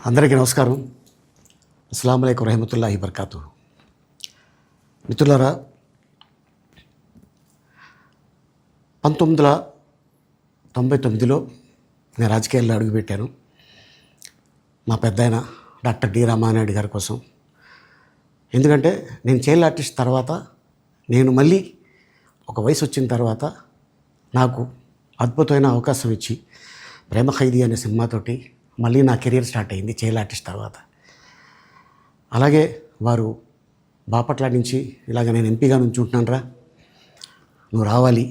అందరికీ నమస్కారం. అస్సలాము అలైకుం రహమతుల్లాహి బర్కాతు. మిత్రులారా, 1999లో నేను రాజకీయాల్లో అడుగుపెట్టాను. మా పెద్దాయన డాక్టర్ డి రామానాయుడు గారి కోసం. ఎందుకంటే నేను చైల్డ్ ఆర్టిస్ట్ తర్వాత నేను మళ్ళీ ఒక వయసు వచ్చిన తర్వాత నాకు అద్భుతమైన అవకాశం ఇచ్చి ప్రేమ ఖైదీ అనే సినిమాతోటి మళ్ళీ నా కెరీర్ స్టార్ట్ అయింది చైల్డ్ ఆర్టిస్ట్ తర్వాత. అలాగే వారు బాపట్ల నుంచి ఇలాగ నేను ఎంపీగా నుంచుంటున్నాను రా, నువ్వు రావాలి,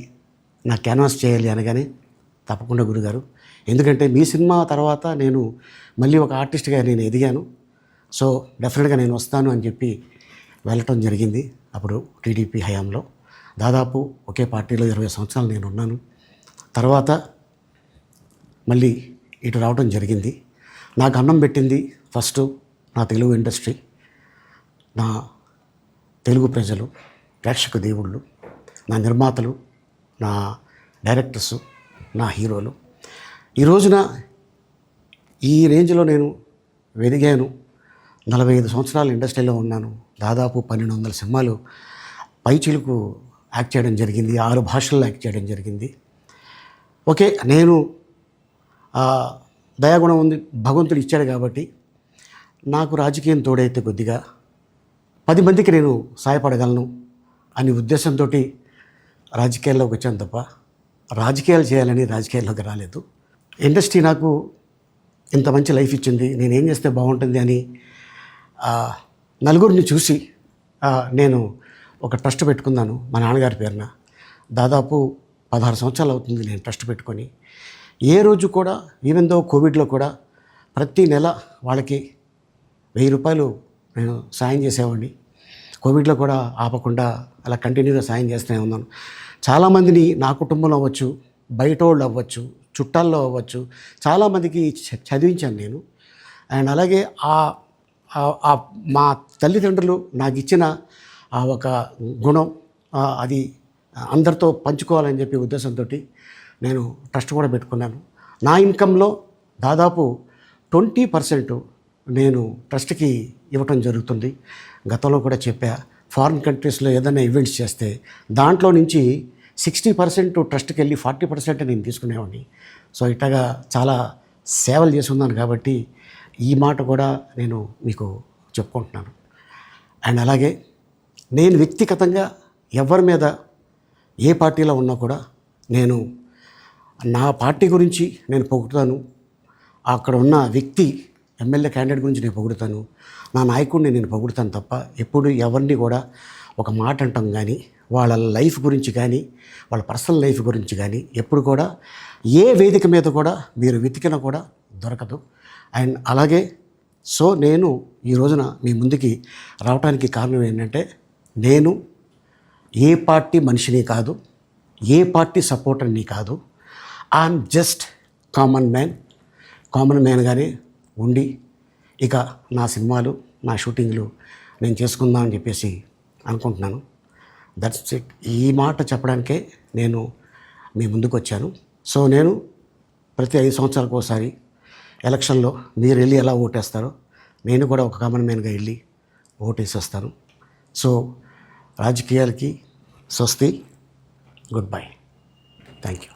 నా క్యాన్వాస్ చేయాలి అనగానే తప్పకుండా గురుగారు, ఎందుకంటే మీ సినిమా తర్వాత నేను మళ్ళీ ఒక ఆర్టిస్ట్గా నేను ఎదిగాను, సో డెఫినెట్గా నేను వస్తాను అని చెప్పి వెళ్ళటం జరిగింది. అప్పుడు టీడీపీ హయాంలో దాదాపు ఒకే పార్టీలో 20 సంవత్సరాలు నేను ఉన్నాను. తర్వాత మళ్ళీ ఇటు రావడం జరిగింది. నాకు అన్నం పెట్టింది ఫస్ట్ నా తెలుగు ఇండస్ట్రీ, నా తెలుగు ప్రజలు, ప్రేక్షక దేవుళ్ళు, నా నిర్మాతలు, నా డైరెక్టర్సు, నా హీరోలు. ఈ రోజున ఈ రేంజ్లో నేను ఎదిగాను. 45 సంవత్సరాలు ఇండస్ట్రీలో ఉన్నాను. దాదాపు 1200 సినిమాలు పైచిలుకు యాక్ట్ చేయడం జరిగింది. 6 భాషల్లో యాక్ట్ చేయడం జరిగింది. ఓకే, నేను దయాగుణం ఉంది, భగవంతుడు ఇచ్చాడు కాబట్టి నాకు రాజకీయం తోడైతే కొద్దిగా 10 మందికి నేను సహాయపడగలను అనే ఉద్దేశంతో రాజకీయాల్లోకి వచ్చాను తప్ప రాజకీయాలు చేయాలని రాజకీయాల్లోకి రాలేదు. ఇండస్ట్రీ నాకు ఇంత మంచి లైఫ్ ఇచ్చింది, నేనేం చేస్తే బాగుంటుంది అని నలుగురిని చూసి నేను ఒక ట్రస్ట్ పెట్టుకున్నాను మా నాన్నగారి పేరున. దాదాపు 16 సంవత్సరాలు అవుతుంది నేను ట్రస్ట్ పెట్టుకొని. ఏ రోజు కూడా, ఈవెన్ దో కోవిడ్లో కూడా ప్రతి నెల వాళ్ళకి 1000 రూపాయలు నేను సాయం చేసేవాడిని. కోవిడ్లో కూడా ఆపకుండా అలా కంటిన్యూగా సాయం చేస్తూనే ఉన్నాను. చాలామందిని నా కుటుంబంలో అవ్వచ్చు, బయట వాళ్ళు అవ్వచ్చు, చుట్టాల్లో అవ్వచ్చు, చాలామందికి చదివించాను నేను. అండ్ అలాగే మా తల్లిదండ్రులు నాకు ఇచ్చిన ఆ ఒక గుణం అది అందరితో పంచుకోవాలని చెప్పి ఉద్దేశంతో నేను ట్రస్ట్ కూడా పెట్టుకున్నాను. నా ఇన్కంలో దాదాపు 20% నేను ట్రస్ట్కి ఇవ్వటం జరుగుతుంది. గతంలో కూడా చెప్పా, ఫారిన్ కంట్రీస్లో ఏదైనా ఈవెంట్స్ చేస్తే దాంట్లో నుంచి 60% ట్రస్ట్కి వెళ్ళి 40% నేను తీసుకునేవాడిని. సో ఇట్లాగా చాలా సేవలు చేసి ఉన్నాను కాబట్టి ఈ మాట కూడా నేను మీకు చెప్పుకుంటున్నాను. అండ్ అలాగే నేను వ్యక్తిగతంగా ఎవరి మీద ఏ పార్టీలో ఉన్నా కూడా నేను నా పార్టీ గురించి నేను పొగుడుతాను, అక్కడ ఉన్న వ్యక్తి ఎమ్మెల్యే క్యాండిడేట్ గురించి నేను పొగుడుతాను, నా నాయకుడిని నేను పొగుడుతాను తప్ప ఎప్పుడు ఎవరిని కూడా ఒక మాట అంటాం కానీ వాళ్ళ లైఫ్ గురించి కానీ వాళ్ళ పర్సనల్ లైఫ్ గురించి కానీ ఎప్పుడు కూడా ఏ వేదిక మీద కూడా మీరు వెతికినా కూడా దొరకదు. అండ్ అలాగే సో నేను ఈ రోజున మీ ముందుకి రావడానికి కారణం ఏంటంటే, నేను ఏ పార్టీ మనిషిని కాదు, ఏ పార్టీ సపోర్టర్ని కాదు, ఐఎమ్ జస్ట్ కామన్ మ్యాన్గానే ఉండి ఇక నా సినిమాలు, నా షూటింగ్లు నేను చేసుకుందామని చెప్పేసి అనుకుంటున్నాను. That's it. ఈ మాట చెప్పడానికే నేను మీ ముందుకు వచ్చాను. సో నేను ప్రతి 5 సంవత్సరాలకు ఒకసారి ఎలక్షన్లో మీరు వెళ్ళి ఎలా ఓటేస్తారో నేను కూడా ఒక కామన్ మ్యాన్గా వెళ్ళి ఓటేసి వస్తాను. సో రాజకీయాలకి స్వస్తి, గుడ్ బై, థ్యాంక్ యూ.